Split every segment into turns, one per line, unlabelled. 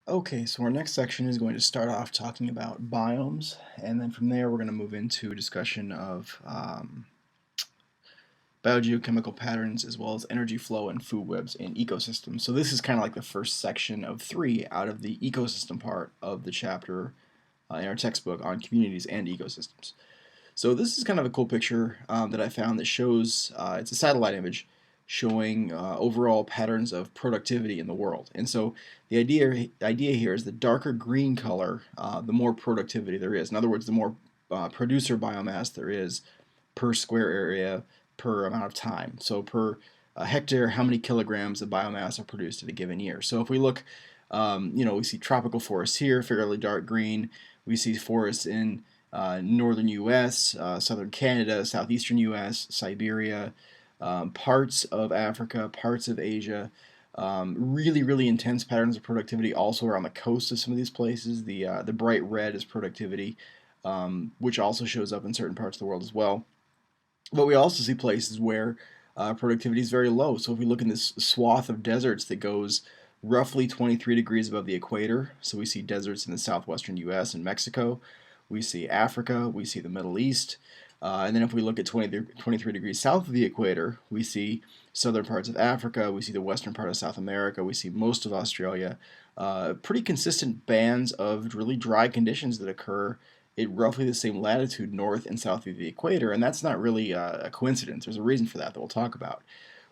Okay, so our next section is going to start off talking about biomes, and then from there we're going to move into a discussion of biogeochemical patterns as well as energy flow and food webs in ecosystems. So this is kind of like the first section of three out of the ecosystem part of the chapter in our textbook on communities and ecosystems. So this is kind of a cool picture that I found that shows, it's a satellite image showing overall patterns of productivity in the world. And so the idea here is the darker green color, the more productivity there is. In other words, the more producer biomass there is per square area per amount of time. So per hectare, how many kilograms of biomass are produced in a given year. So if we look, we see tropical forests here, fairly dark green. We see forests in northern U.S., southern Canada, southeastern U.S., Siberia, parts of Africa, parts of Asia. Really, really intense patterns of productivity also around the coast of some of these places. The bright red is productivity, which also shows up in certain parts of the world as well. But we also see places where productivity is very low. So if we look in this swath of deserts that goes roughly 23 degrees above the equator, so we see deserts in the southwestern U.S. and Mexico, we see Africa, we see the Middle East, and then if we look at 23 degrees south of the equator, we see southern parts of Africa, we see the western part of South America, we see most of Australia. Pretty consistent bands of really dry conditions that occur at roughly the same latitude north and south of the equator, and that's not really a coincidence. There's a reason for that we'll talk about.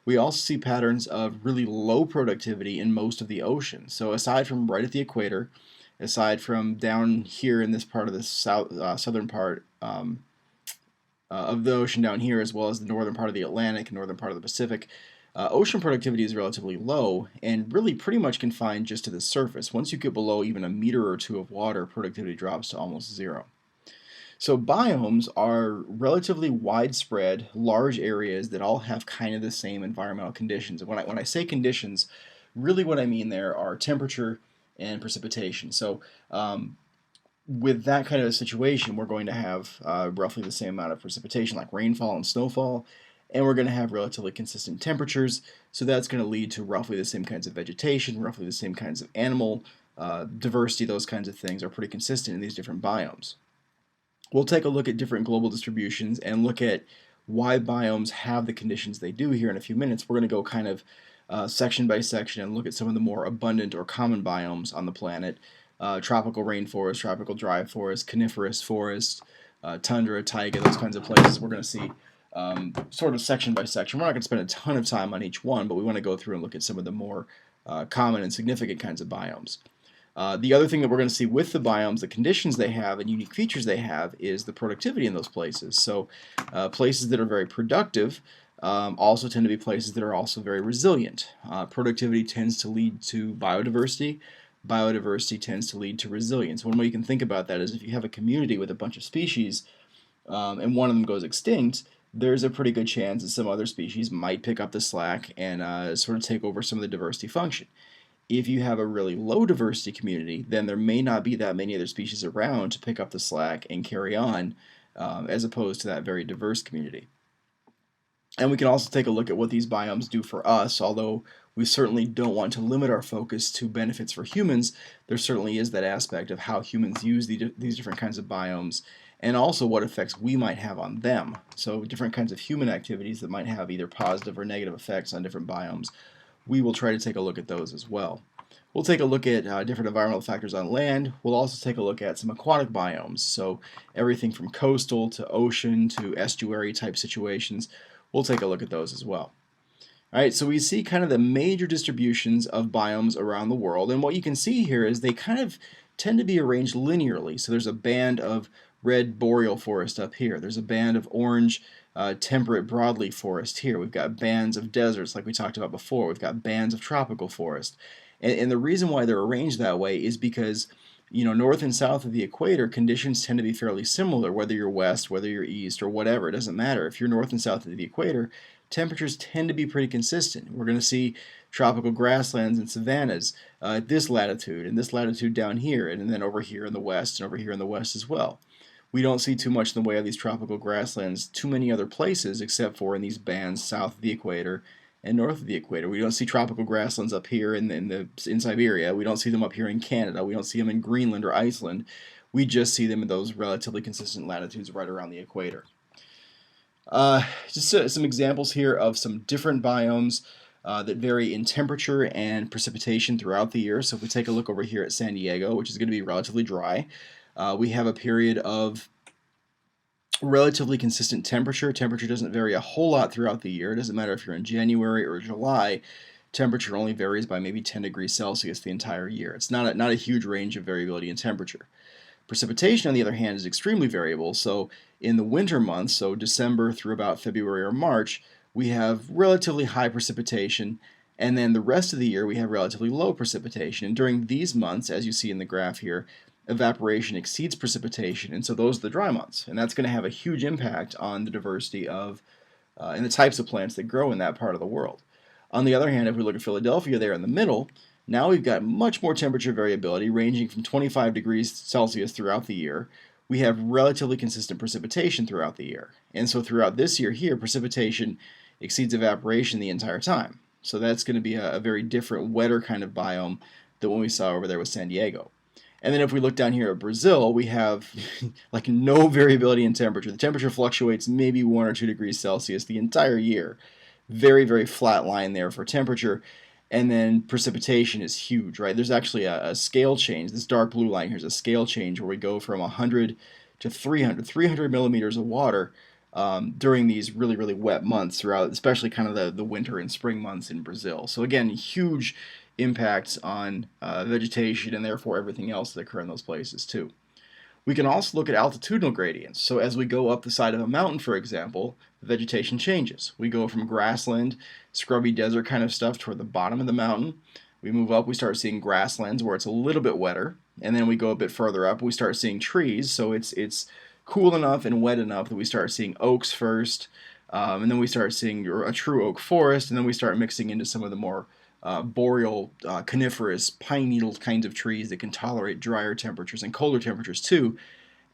We also see patterns of really low productivity in most of the ocean. So aside from right at the equator, aside from down here in this part of the southern part of the ocean down here, as well as the northern part of the Atlantic and northern part of the Pacific, ocean productivity is relatively low and really pretty much confined just to the surface. Once you get below even a meter or two of water, productivity drops to almost zero. So biomes are relatively widespread, large areas that all have kind of the same environmental conditions. And when I say conditions, really what I mean there are temperature and precipitation. So with that kind of a situation, we're going to have roughly the same amount of precipitation, like rainfall and snowfall, and we're going to have relatively consistent temperatures. So that's going to lead to roughly the same kinds of vegetation, roughly the same kinds of animal diversity. Those kinds of things are pretty consistent in these different biomes. We'll take a look at different global distributions and look at why biomes have the conditions they do here in a few minutes. We're going to go kind of section by section and look at some of the more abundant or common biomes on the planet. Tropical rainforest, tropical dry forest, coniferous forest, tundra, taiga, those kinds of places. We're going to see sort of section by section. We're not going to spend a ton of time on each one, but we want to go through and look at some of the more common and significant kinds of biomes. The other thing that we're going to see with the biomes, the conditions they have and unique features they have, is the productivity in those places. So places that are very productive also tend to be places that are also very resilient. Productivity tends to lead to biodiversity. Biodiversity tends to lead to resilience. One way you can think about that is if you have a community with a bunch of species and one of them goes extinct, there's a pretty good chance that some other species might pick up the slack and sort of take over some of the diversity function. If you have a really low diversity community, then there may not be that many other species around to pick up the slack and carry on, as opposed to that very diverse community. And we can also take a look at what these biomes do for us, although we certainly don't want to limit our focus to benefits for humans. There certainly is that aspect of how humans use these different kinds of biomes and also what effects we might have on them. So different kinds of human activities that might have either positive or negative effects on different biomes. We will try to take a look at those as well. We'll take a look at different environmental factors on land. We'll also take a look at some aquatic biomes, so everything from coastal to ocean to estuary type situations. We'll take a look at those as well. All right, so we see kind of the major distributions of biomes around the world, and what you can see here is they kind of tend to be arranged linearly. So there's a band of red boreal forest up here. There's a band of orange temperate broadleaf forest here. We've got bands of deserts like we talked about before. We've got bands of tropical forest. And the reason why they're arranged that way is because north and south of the equator, conditions tend to be fairly similar, whether you're west, whether you're east, or whatever. It doesn't matter. If you're north and south of the equator, temperatures tend to be pretty consistent. We're going to see tropical grasslands and savannas at this latitude, and this latitude down here, and then over here in the west, and over here in the west as well. We don't see too much in the way of these tropical grasslands too many other places except for in these bands south of the equator and north of the equator. We don't see tropical grasslands up here in Siberia. We don't see them up here in Canada. We don't see them in Greenland or Iceland. We just see them in those relatively consistent latitudes right around the equator. Just some examples here of some different biomes that vary in temperature and precipitation throughout the year. So if we take a look over here at San Diego, which is going to be relatively dry, we have a period of relatively consistent temperature. Temperature doesn't vary a whole lot throughout the year. It doesn't matter if you're in January or July. Temperature only varies by maybe 10 degrees Celsius the entire year. It's not a huge range of variability in temperature. Precipitation, on the other hand, is extremely variable. So in the winter months, so December through about February or March, we have relatively high precipitation, and then the rest of the year we have relatively low precipitation. And during these months, as you see in the graph here, evaporation exceeds precipitation, and so those are the dry months. And that's going to have a huge impact on the diversity of and the types of plants that grow in that part of the world. On the other hand, if we look at Philadelphia there in the middle, now we've got much more temperature variability, ranging from 25 degrees Celsius throughout the year. We have relatively consistent precipitation throughout the year. And so throughout this year here, precipitation exceeds evaporation the entire time. So that's going to be a very different, wetter kind of biome than what we saw over there with San Diego. And then if we look down here at Brazil, we have like no variability in temperature. The temperature fluctuates maybe 1 or 2 degrees Celsius the entire year. Very, very flat line there for temperature. And then precipitation is huge, right? There's actually a scale change. This dark blue line here is a scale change where we go from 100 to 300 millimeters of water during these really, really wet months throughout, especially kind of the winter and spring months in Brazil. So again, huge impacts on vegetation and therefore everything else that occur in those places too. We can also look at altitudinal gradients. So as we go up the side of a mountain, for example, the vegetation changes. We go from grassland, scrubby desert kind of stuff toward the bottom of the mountain. We move up, we start seeing grasslands where it's a little bit wetter, and then we go a bit further up, we start seeing trees. So it's cool enough and wet enough that we start seeing oaks first, and then we start seeing a true oak forest, and then we start mixing into some of the more boreal, coniferous, pine needle kinds of trees that can tolerate drier temperatures and colder temperatures too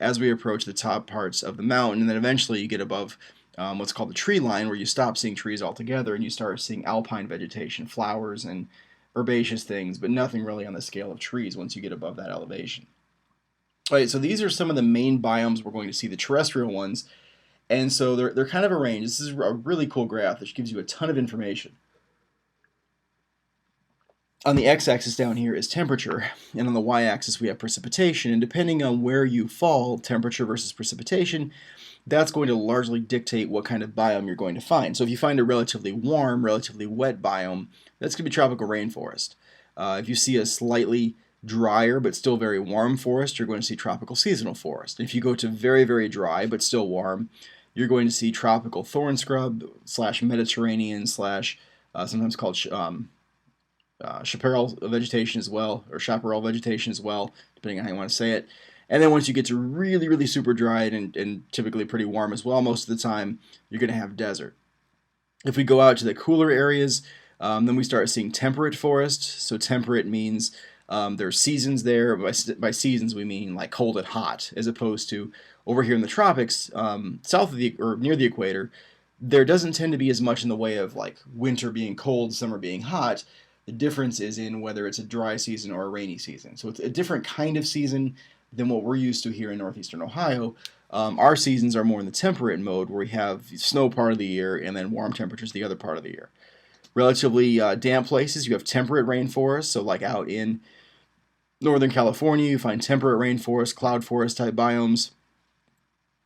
as we approach the top parts of the mountain. And then eventually you get above what's called the tree line, where you stop seeing trees altogether and you start seeing alpine vegetation, flowers and herbaceous things, but nothing really on the scale of trees once you get above that elevation. All right, so these are some of the main biomes we're going to see, the terrestrial ones. And so they're kind of arranged. This is a really cool graph that gives you a ton of information. On the x-axis down here is temperature, and on the y-axis we have precipitation, and depending on where you fall, temperature versus precipitation, that's going to largely dictate what kind of biome you're going to find. So if you find a relatively warm, relatively wet biome, that's going to be tropical rainforest. If you see a slightly drier but still very warm forest, you're going to see tropical seasonal forest. And if you go to very, very dry but still warm, you're going to see tropical thorn scrub / Mediterranean / sometimes called chaparral vegetation as well, or chaparral vegetation as well, depending on how you want to say it. And then once you get to really, really super dry and typically pretty warm as well, most of the time, you're going to have desert. If we go out to the cooler areas, then we start seeing temperate forest. So temperate means there are seasons there. By seasons, we mean like cold and hot, as opposed to over here in the tropics, south of or near the equator, there doesn't tend to be as much in the way of like winter being cold, summer being hot. The difference is in whether it's a dry season or a rainy season. So it's a different kind of season than what we're used to here in northeastern Ohio. Our seasons are more in the temperate mode, where we have snow part of the year and then warm temperatures the other part of the year. Relatively damp places, you have temperate rainforests. So like out in Northern California, you find temperate rainforest, cloud forest type biomes.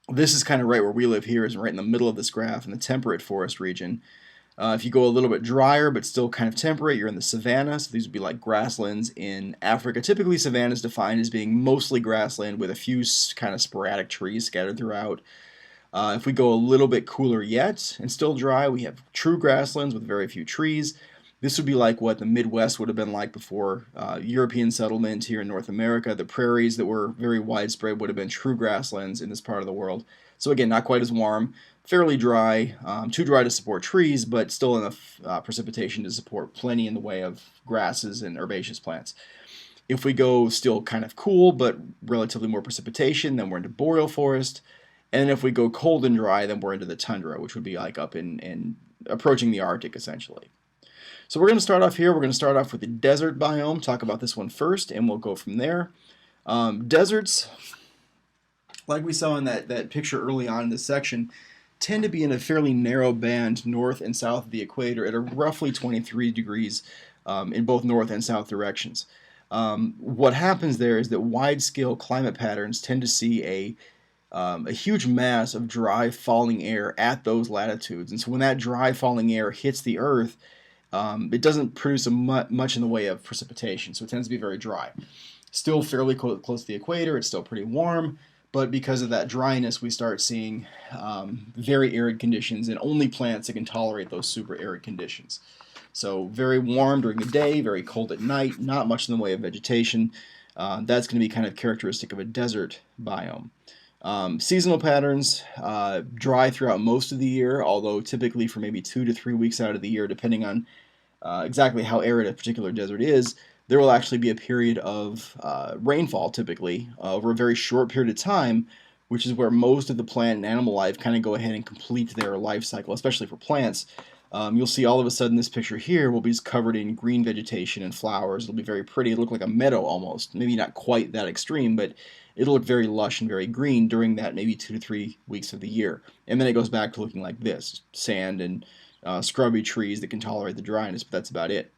This is kind of right where we live here, is right in the middle of this graph in the temperate forest region. If you go a little bit drier but still kind of temperate, you're in the savanna. So these would be like grasslands in Africa. Typically, savanna is defined as being mostly grassland with a few kind of sporadic trees scattered throughout. If we go a little bit cooler yet and still dry, we have true grasslands with very few trees. This would be like what the Midwest would have been like before European settlement here in North America. The prairies that were very widespread would have been true grasslands in this part of the world. So again, not quite as warm, fairly dry, too dry to support trees, but still enough precipitation to support plenty in the way of grasses and herbaceous plants. If we go still kind of cool, but relatively more precipitation, then we're into boreal forest. And then if we go cold and dry, then we're into the tundra, which would be like up in approaching the Arctic, essentially. So we're going to start off here. We're going to start off with the desert biome, talk about this one first, and we'll go from there. Deserts, like we saw in that picture early on in this section, tend to be in a fairly narrow band north and south of the equator at a roughly 23 degrees in both north and south directions. What happens there is that wide-scale climate patterns tend to see a huge mass of dry falling air at those latitudes. And so when that dry falling air hits the Earth, it doesn't produce much in the way of precipitation, so it tends to be very dry. Still fairly close to the equator, it's still pretty warm, but because of that dryness, we start seeing very arid conditions, and only plants that can tolerate those super arid conditions. So very warm during the day, very cold at night, not much in the way of vegetation. That's going to be kind of characteristic of a desert biome. Seasonal patterns, dry throughout most of the year, although typically for maybe 2 to 3 weeks out of the year, depending on exactly how arid a particular desert is, there will actually be a period of rainfall, typically, over a very short period of time, which is where most of the plant and animal life kind of go ahead and complete their life cycle, especially for plants. You'll see all of a sudden this picture here will be just covered in green vegetation and flowers. It'll be very pretty. It'll look like a meadow almost. Maybe not quite that extreme, but it'll look very lush and very green during that maybe 2 to 3 weeks of the year. And then it goes back to looking like this, sand and scrubby trees that can tolerate the dryness, but that's about it.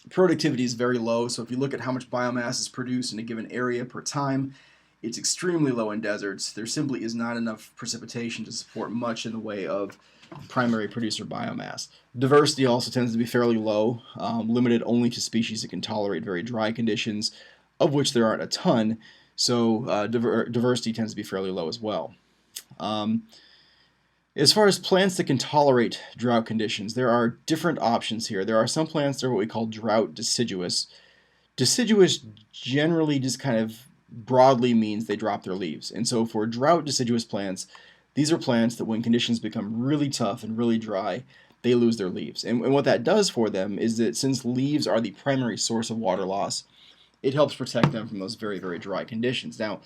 Productivity is very low, so if you look at how much biomass is produced in a given area per time, it's extremely low in deserts. There simply is not enough precipitation to support much in the way of primary producer biomass. Diversity also tends to be fairly low, limited only to species that can tolerate very dry conditions, of which there aren't a ton, so diversity tends to be fairly low as well. As far as plants that can tolerate drought conditions, there are different options here. There are some plants that are what we call drought deciduous. Deciduous generally just kind of broadly means they drop their leaves. And so for drought deciduous plants, these are plants that when conditions become really tough and really dry, they lose their leaves. And what that does for them is that since leaves are the primary source of water loss, it helps protect them from those very, very dry conditions. Now,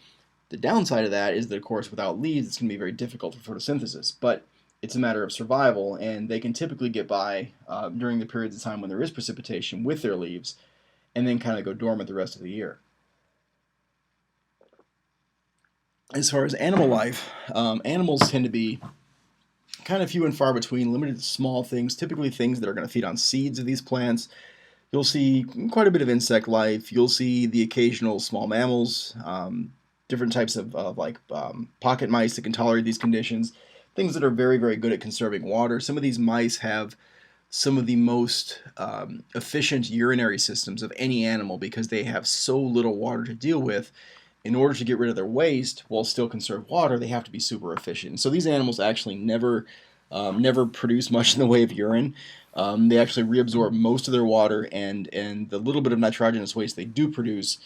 the downside of that is that, of course, without leaves, it's going to be very difficult for photosynthesis. But it's a matter of survival, and they can typically get by during the periods of time when there is precipitation with their leaves, and then kind of go dormant the rest of the year. As far as animal life, animals tend to be kind of few and far between, limited to small things, typically things that are going to feed on seeds of these plants. You'll see quite a bit of insect life. You'll see the occasional small mammals, different types of pocket mice that can tolerate these conditions, things that are very, very good at conserving water. Some of these mice have some of the most efficient urinary systems of any animal because they have so little water to deal with. In order to get rid of their waste while still conserve water, they have to be super efficient. So these animals actually never produce much in the way of urine. They actually reabsorb most of their water, and the little bit of nitrogenous waste they do produce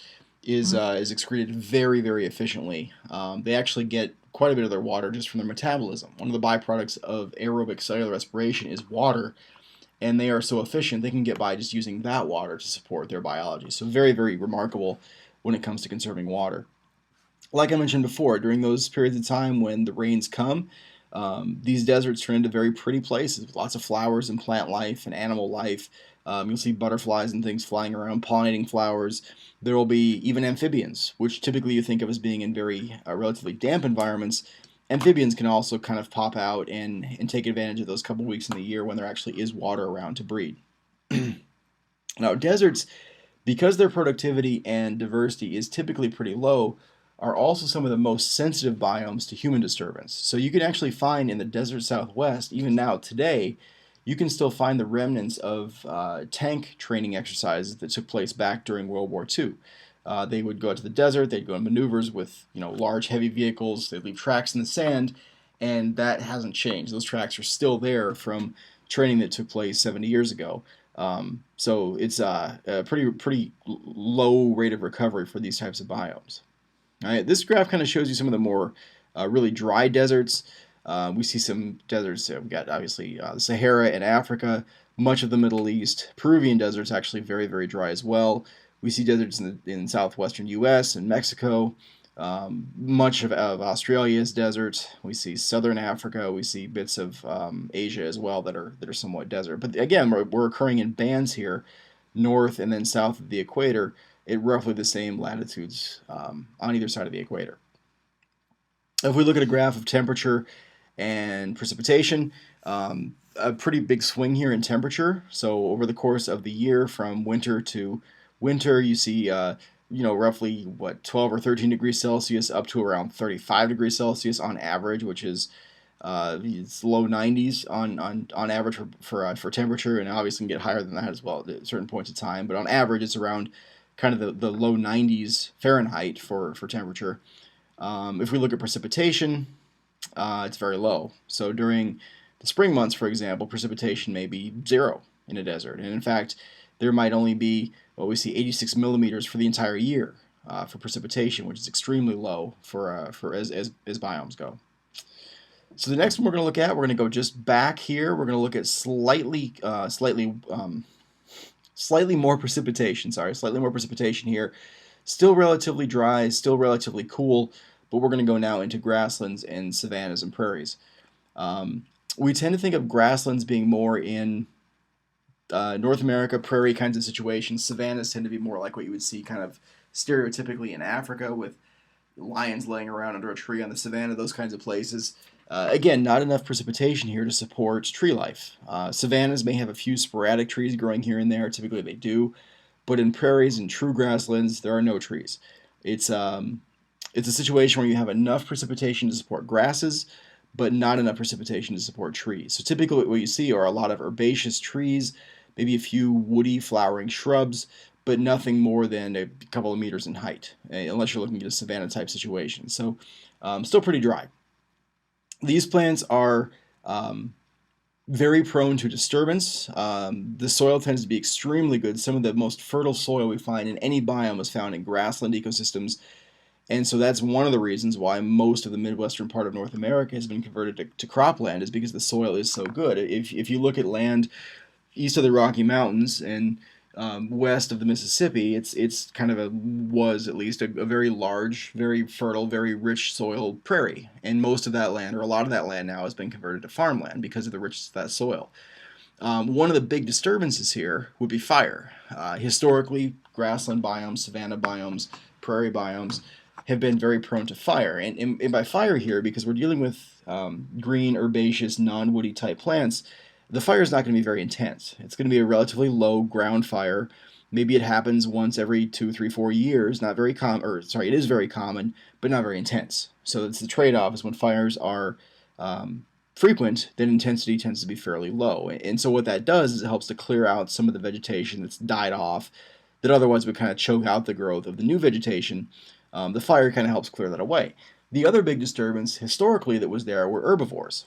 is excreted very, very efficiently. They actually get quite a bit of their water just from their metabolism. One of the byproducts of aerobic cellular respiration is water, and they are so efficient they can get by just using that water to support their biology. So very, very remarkable when it comes to conserving water. Like I mentioned before, during those periods of time when the rains come, these deserts turn into very pretty places with lots of flowers and plant life and animal life. You'll see butterflies and things flying around, pollinating flowers. There will be even amphibians, which typically you think of as being in very relatively damp environments. Amphibians can also kind of pop out and take advantage of those couple weeks in the year when there actually is water around to breed. Now, deserts, because their productivity and diversity is typically pretty low, are also some of the most sensitive biomes to human disturbance. So you can actually find in the desert Southwest, even now today, you can still find the remnants of tank training exercises that took place back during World War II. They would go out to the desert, they'd go on maneuvers with large heavy vehicles, they'd leave tracks in the sand, and that hasn't changed. Those tracks are still there from training that took place 70 years ago. So it's a pretty low rate of recovery for these types of biomes. All right, this graph kind of shows you some of the more really dry deserts. We see some deserts. We've got obviously the Sahara in Africa, much of the Middle East. Peruvian deserts actually very, very dry as well. We see deserts in southwestern U.S. and Mexico. Much of Australia is desert. We see southern Africa. We see bits of Asia as well that are somewhat desert. But again, we're occurring in bands here, north and then south of the equator, at roughly the same latitudes on either side of the equator. If we look at a graph of temperature and precipitation, a pretty big swing here in temperature. So over the course of the year, from winter to winter, you see, roughly 12 or 13 degrees Celsius up to around 35 degrees Celsius on average, which is it's low 90s on average for temperature, and obviously can get higher than that as well at certain points of time. But on average, it's around kind of the low 90s Fahrenheit for temperature. If we look at precipitation, it's very low. So during the spring months, for example, precipitation may be zero in a desert. And in fact, there might only be what we see 86 millimeters for the entire year for precipitation, which is extremely low for as biomes go. So the next one we're going to look at, we're going to go just back here. We're going to look at slightly more precipitation. Slightly more precipitation here. Still relatively dry, still relatively cool, but we're going to go now into grasslands and savannas and prairies. We tend to think of grasslands being more in North America, prairie kinds of situations. Savannas tend to be more like what you would see kind of stereotypically in Africa, with lions laying around under a tree on the savanna, those kinds of places. Again, not enough precipitation here to support tree life. Savannas may have a few sporadic trees growing here and there. Typically they do. But in prairies and true grasslands, there are no trees. It's a situation where you have enough precipitation to support grasses, but not enough precipitation to support trees. So typically what you see are a lot of herbaceous trees, maybe a few woody flowering shrubs, but nothing more than a couple of meters in height, unless you're looking at a savanna type situation. So still pretty dry. These plants are very prone to disturbance. The soil tends to be extremely good. Some of the most fertile soil we find in any biome is found in grassland ecosystems. And so that's one of the reasons why most of the Midwestern part of North America has been converted to cropland, is because the soil is so good. If you look at land east of the Rocky Mountains and west of the Mississippi, it's kind of was at least a very large, very fertile, very rich soil prairie. And most of that land, or a lot of that land now, has been converted to farmland because of the richness of that soil. One of the big disturbances here would be fire. Historically, grassland biomes, savanna biomes, prairie biomes have been very prone to fire. And by fire here, because we're dealing with green, herbaceous, non-woody type plants, the fire is not going to be very intense. It's going to be a relatively low ground fire. Maybe it happens once every 2, 3, 4 years. Not very common, or sorry, it is very common, but not very intense. So it's the trade-off is when fires are frequent, then intensity tends to be fairly low. And so what that does is it helps to clear out some of the vegetation that's died off that otherwise would kind of choke out the growth of the new vegetation. The fire kind of helps clear that away. The other big disturbance historically that was there were herbivores.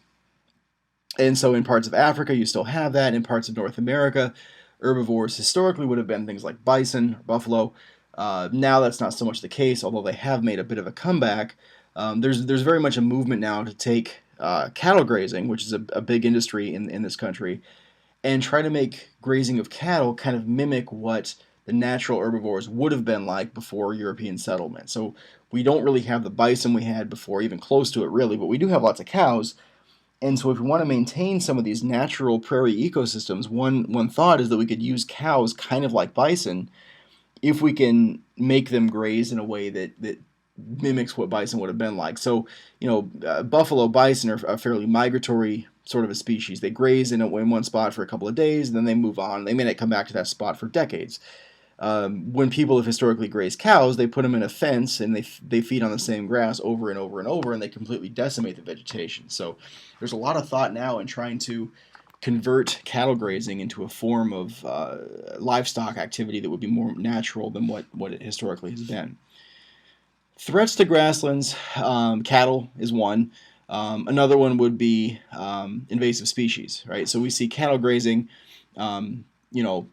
And so in parts of Africa, you still have that. In parts of North America, herbivores historically would have been things like bison or buffalo. Now that's not so much the case, although they have made a bit of a comeback. There's very much a movement now to take cattle grazing, which is a big industry in this country, and try to make grazing of cattle kind of mimic what the natural herbivores would have been like before European settlement. So we don't really have the bison we had before, even close to it really, but we do have lots of cows. And so if we want to maintain some of these natural prairie ecosystems, one thought is that we could use cows kind of like bison if we can make them graze in a way that mimics what bison would have been like. So, buffalo bison are a fairly migratory sort of a species. They graze in one spot for a couple of days, and then they move on. They may not come back to that spot for decades. When people have historically grazed cows, they put them in a fence and they feed on the same grass over and over and over, and they completely decimate the vegetation. So there's a lot of thought now in trying to convert cattle grazing into a form of livestock activity that would be more natural than what it historically has been. Threats to grasslands, cattle is one. Another one would be invasive species, right? So we see cattle grazing.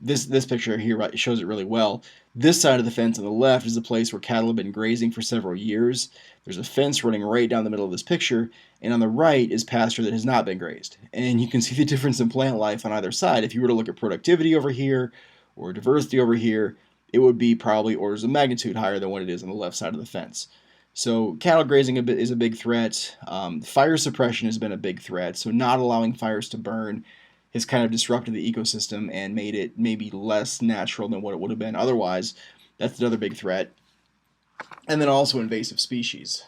This picture here shows it really well. This side of the fence on the left is a place where cattle have been grazing for several years. There's a fence running right down the middle of this picture, and on the right is pasture that has not been grazed. And you can see the difference in plant life on either side. If you were to look at productivity over here or diversity over here, it would be probably orders of magnitude higher than what it is on the left side of the fence. So cattle grazing is a big threat. Fire suppression has been a big threat. So not allowing fires to burn has kind of disrupted the ecosystem and made it maybe less natural than what it would have been otherwise. That's another big threat. And then also invasive species.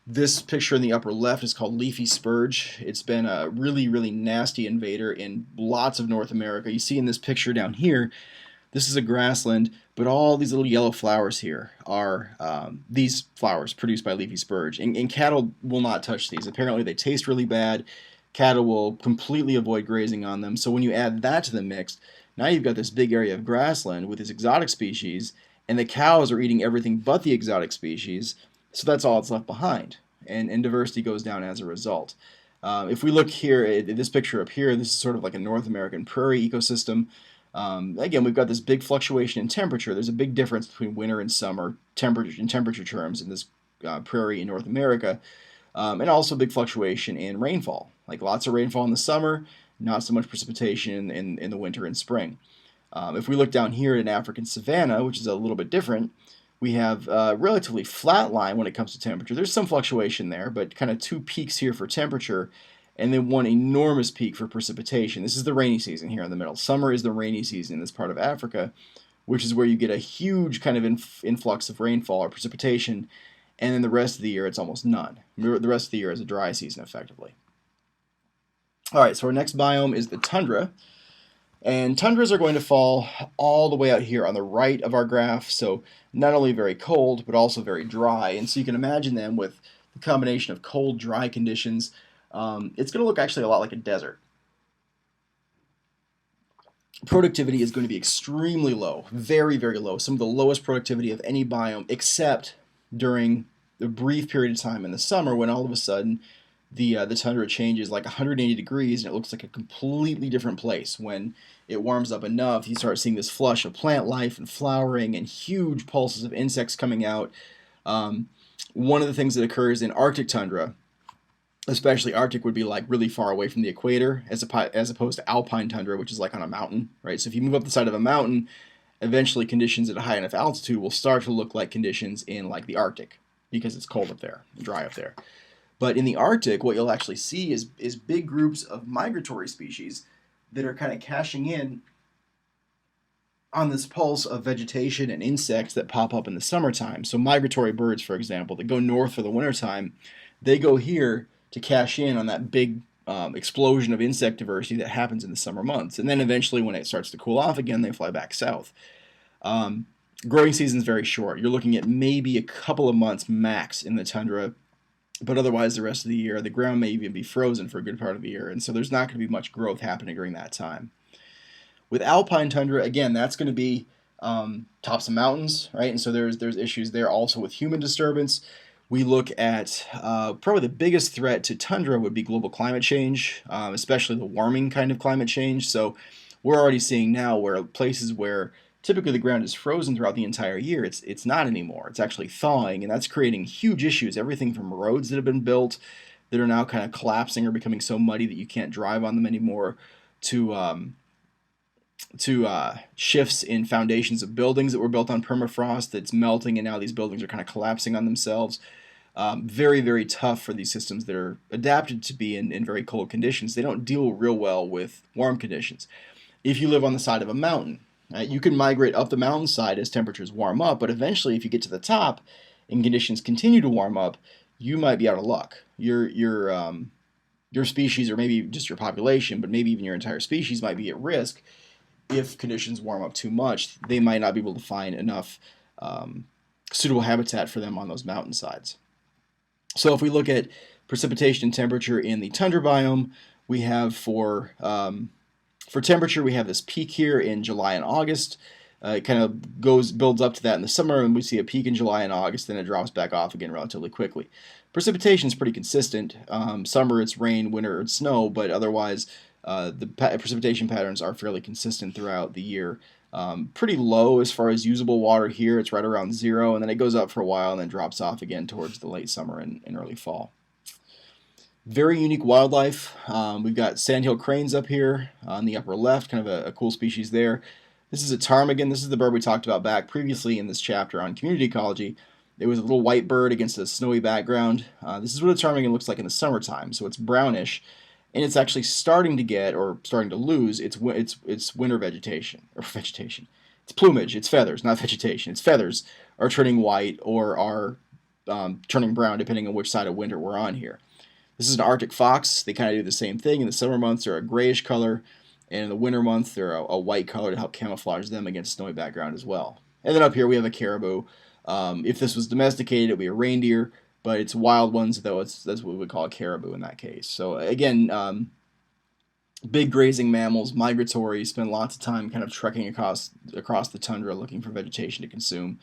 This picture in the upper left is called leafy spurge. It's been a really, really nasty invader in lots of North America. You see in this picture down here, this is a grassland, but all these little yellow flowers here are these flowers produced by leafy spurge. And cattle will not touch these. Apparently they taste really bad. Cattle will completely avoid grazing on them. So when you add that to the mix, now you've got this big area of grassland with this exotic species, and the cows are eating everything but the exotic species, so that's all that's left behind. And diversity goes down as a result. If we look here at this picture up here, this is sort of like a North American prairie ecosystem. Again, we've got this big fluctuation in temperature. There's a big difference between winter and summer temperature terms in this prairie in North America, and also big fluctuation in rainfall. Like lots of rainfall in the summer, not so much precipitation in the winter and spring. If we look down here at an African savanna, which is a little bit different, we have a relatively flat line when it comes to temperature. There's some fluctuation there, but kind of two peaks here for temperature, and then one enormous peak for precipitation. This is the rainy season here in the middle. Summer is the rainy season in this part of Africa, which is where you get a huge kind of influx of rainfall or precipitation, and then the rest of the year it's almost none. The rest of the year is a dry season, effectively. All right, so our next biome is the tundra. And tundras are going to fall all the way out here on the right of our graph, so not only very cold, but also very dry. And so you can imagine them with the combination of cold, dry conditions. It's going to look actually a lot like a desert. Productivity is going to be extremely low, very, very low. Some of the lowest productivity of any biome, except during the brief period of time in the summer when all of a sudden the tundra changes like 180 degrees and it looks like a completely different place. When it warms up enough, you start seeing this flush of plant life and flowering and huge pulses of insects coming out. One of the things that occurs in Arctic tundra, especially Arctic, would be like really far away from the equator as opposed to alpine tundra, which is like on a mountain, right? So if you move up the side of a mountain, eventually conditions at a high enough altitude will start to look like conditions in like the Arctic because it's cold up there, dry up there. But in the Arctic, what you'll actually see is big groups of migratory species that are kind of cashing in on this pulse of vegetation and insects that pop up in the summertime. So migratory birds, for example, that go north for the wintertime, they go here to cash in on that big explosion of insect diversity that happens in the summer months. And then eventually when it starts to cool off again, they fly back south. Growing season is very short. You're looking at maybe a couple of months max in the tundra, but otherwise the rest of the year, the ground may even be frozen for a good part of the year, and so there's not going to be much growth happening during that time. With alpine tundra, again, that's going to be tops of mountains, right? And so there's issues there also with human disturbance. We look at probably the biggest threat to tundra would be global climate change, especially the warming kind of climate change. So we're already seeing now where places where typically the ground is frozen throughout the entire year, it's not anymore. It's actually thawing, and that's creating huge issues. Everything from roads that have been built that are now kind of collapsing or becoming so muddy that you can't drive on them anymore, to shifts in foundations of buildings that were built on permafrost that's melting, and now these buildings are kind of collapsing on themselves. Very, very tough for these systems that are adapted to be in very cold conditions. They don't deal real well with warm conditions. If you live on the side of a mountain, you can migrate up the mountainside as temperatures warm up, but eventually if you get to the top and conditions continue to warm up, you might be out of luck. Your species, or maybe just your population, but maybe even your entire species, might be at risk if conditions warm up too much. They might not be able to find enough suitable habitat for them on those mountainsides. So if we look at precipitation and temperature in the tundra biome, we have for temperature, we have this peak here in July and August. It kind of builds up to that in the summer, and we see a peak in July and August, then it drops back off again relatively quickly. Precipitation is pretty consistent. Summer it's rain, winter it's snow, but otherwise the precipitation patterns are fairly consistent throughout the year. Pretty low as far as usable water here. It's right around 0, and then it goes up for a while and then drops off again towards the late summer and early fall. Very unique wildlife. We've got sandhill cranes up here on the upper left, kind of a cool species there. This is a ptarmigan. This is the bird we talked about back previously in this chapter on community ecology. It was a little white bird against a snowy background. This is what a ptarmigan looks like in the summertime. So it's brownish, and it's actually starting to get or starting to lose its winter vegetation. It's plumage, it's feathers, not vegetation. Its feathers are turning white or are turning brown depending on which side of winter we're on here. This is an Arctic fox. They kind of do the same thing. In the summer months, they're a grayish color, and in the winter months, they're a white color to help camouflage them against snowy background as well. And then up here we have a caribou. If this was domesticated, it would be a reindeer, but it's wild ones, though. That's what we would call a caribou in that case. So again, big grazing mammals, migratory, spend lots of time kind of trekking across the tundra looking for vegetation to consume.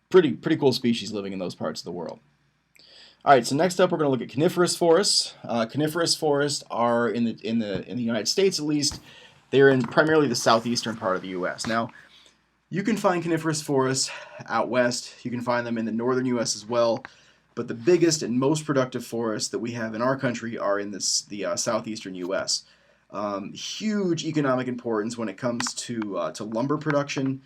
Pretty cool species living in those parts of the world. All right, so next up we're going to look at coniferous forests. Coniferous forests are in the United States, at least. They're in primarily the southeastern part of the U.S. Now, you can find coniferous forests out west. You can find them in the northern U.S. as well. But the biggest and most productive forests that we have in our country are in the southeastern U.S. Huge economic importance when it comes to lumber production.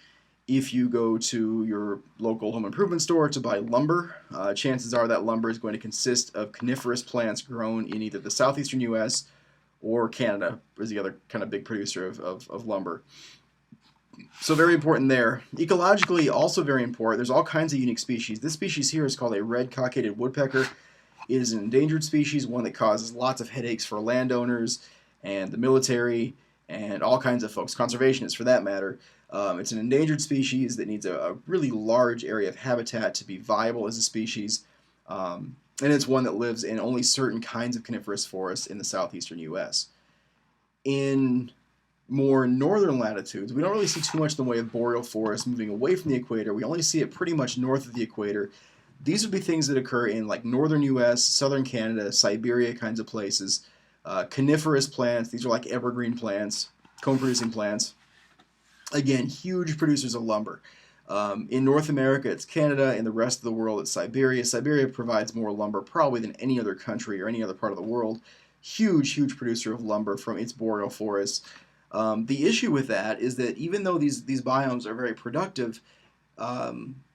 If you go to your local home improvement store to buy lumber, chances are that lumber is going to consist of coniferous plants grown in either the southeastern U.S. or Canada, is the other kind of big producer of lumber. So very important there. Ecologically, also very important. There's all kinds of unique species. This species here is called a red cockaded woodpecker. It is an endangered species, one that causes lots of headaches for landowners and the military and all kinds of folks, conservationists for that matter. It's an endangered species that needs a really large area of habitat to be viable as a species, and it's one that lives in only certain kinds of coniferous forests in the southeastern U.S. In more northern latitudes, we don't really see too much in the way of boreal forests moving away from the equator. We only see it pretty much north of the equator. These would be things that occur in like northern U.S., southern Canada, Siberia kinds of places. Coniferous plants, these are like evergreen plants, cone-producing plants. Again, huge producers of lumber. In North America, it's Canada. In the rest of the world, it's Siberia. Siberia provides more lumber probably than any other country or any other part of the world. Huge producer of lumber from its boreal forests. The issue with that is that even though these biomes are very productive,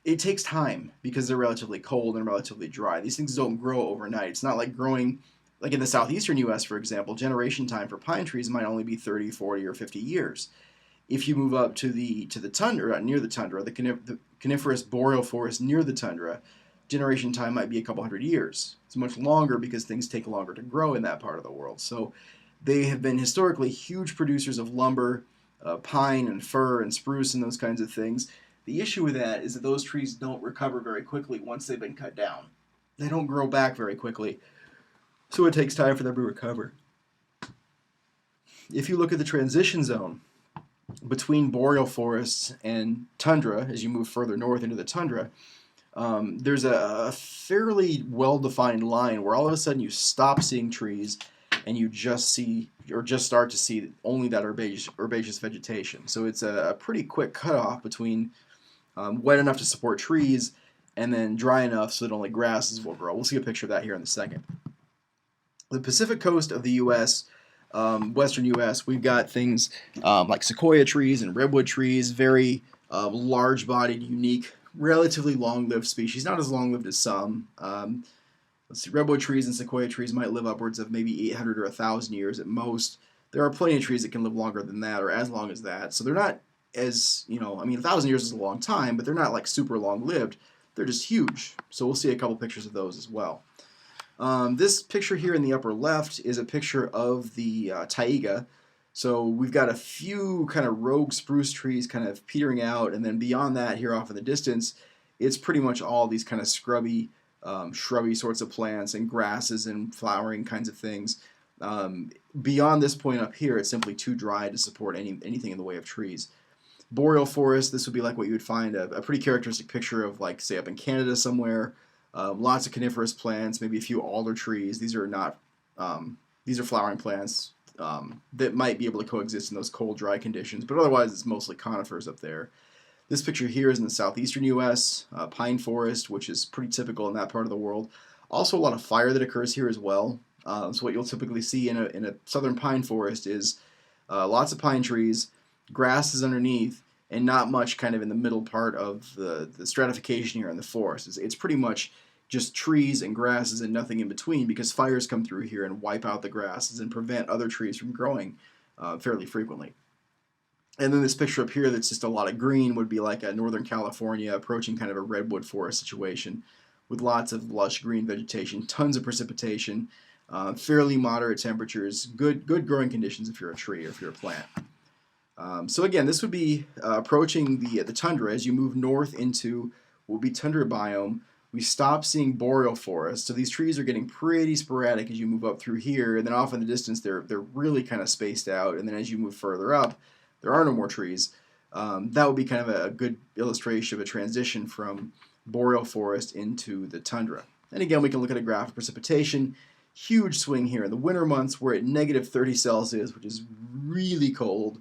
it takes time because they're relatively cold and relatively dry. These things don't grow overnight. It's not like growing, like in the southeastern U.S., for example, generation time for pine trees might only be 30, 40, or 50 years. If you move up to the tundra, near the tundra, the coniferous boreal forest near the tundra, generation time might be a couple hundred years. It's much longer because things take longer to grow in that part of the world. So they have been historically huge producers of lumber, pine and fir and spruce and those kinds of things. The issue with that is that those trees don't recover very quickly once they've been cut down. They don't grow back very quickly, so it takes time for them to recover. If you look at the transition zone between boreal forests and tundra, as you move further north into the tundra, there's a fairly well-defined line where all of a sudden you stop seeing trees and you just see, or just start to see, only that herbaceous vegetation. So it's a pretty quick cutoff between wet enough to support trees and then dry enough so that only grasses will grow. We'll see a picture of that here in a second. The Pacific coast of the U.S., western U.S., we've got things like sequoia trees and redwood trees, very large-bodied, unique, relatively long-lived species, not as long-lived as some. Let's see, redwood trees and sequoia trees might live upwards of maybe 800 or 1,000 years at most. There are plenty of trees that can live longer than that or as long as that. So they're not as, 1,000 years is a long time, but they're not like super long-lived. They're just huge. So we'll see a couple pictures of those as well. This picture here in the upper left is a picture of the taiga. So we've got a few kind of rogue spruce trees kind of petering out, and then beyond that here off in the distance, it's pretty much all these kind of scrubby, shrubby sorts of plants and grasses and flowering kinds of things. Beyond this point up here, it's simply too dry to support anything in the way of trees. Boreal forest, this would be like what you would find a pretty characteristic picture of, like, say, up in Canada somewhere. Lots of coniferous plants, maybe a few alder trees. These are not, these are flowering plants that might be able to coexist in those cold, dry conditions, but otherwise it's mostly conifers up there. This picture here is in the southeastern U.S., pine forest, which is pretty typical in that part of the world. Also a lot of fire that occurs here as well. So what you'll typically see in a southern pine forest is lots of pine trees, grasses underneath, and not much kind of in the middle part of the stratification here in the forest. It's pretty much just trees and grasses and nothing in between, because fires come through here and wipe out the grasses and prevent other trees from growing fairly frequently. And then this picture up here that's just a lot of green would be like a Northern California approaching kind of a redwood forest situation with lots of lush green vegetation, tons of precipitation, fairly moderate temperatures, good growing conditions if you're a tree or if you're a plant. So again, this would be approaching the tundra. As you move north into what would be tundra biome, we stop seeing boreal forests. So these trees are getting pretty sporadic as you move up through here, and then off in the distance they're really kind of spaced out. And then as you move further up, there are no more trees. That would be kind of a good illustration of a transition from boreal forest into the tundra. And again, we can look at a graph of precipitation. Huge swing here. In the winter months, we're at negative 30 Celsius, which is really cold.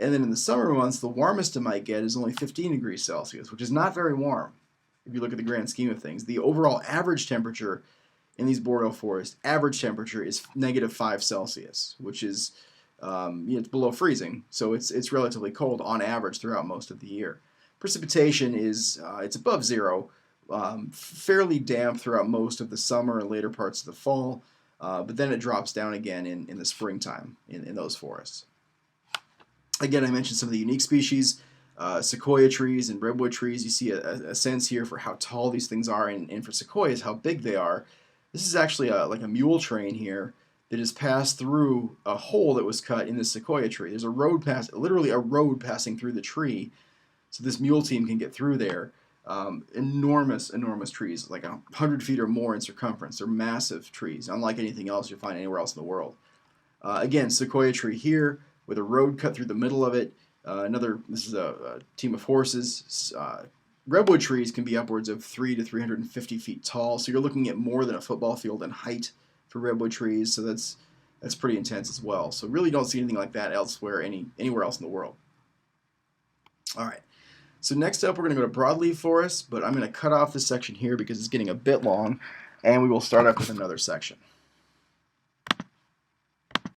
And then in the summer months, the warmest it might get is only 15 degrees Celsius, which is not very warm if you look at the grand scheme of things. The overall average temperature in these boreal forests, average temperature is negative 5 Celsius, which is it's below freezing, so it's relatively cold on average throughout most of the year. Precipitation is it's above zero, fairly damp throughout most of the summer and later parts of the fall, but then it drops down again in the springtime in those forests. Again, I mentioned some of the unique species, sequoia trees and redwood trees. You see a sense here for how tall these things are, and for sequoias, how big they are. This is actually like a mule train here that has passed through a hole that was cut in the sequoia tree. There's a road literally a road passing through the tree, so this mule team can get through there. Enormous trees, like 100 feet or more in circumference. They're massive trees, unlike anything else you'll find anywhere else in the world. Again, sequoia tree here with a road cut through the middle of it. This is a team of horses. Redwood trees can be upwards of 300 to 350 feet tall, so you're looking at more than a football field in height for redwood trees, so that's pretty intense as well. So really don't see anything like that elsewhere, anywhere else in the world. All right, so next up we're going to go to broadleaf forests, but I'm going to cut off this section here because it's getting a bit long, and we will start up with another section.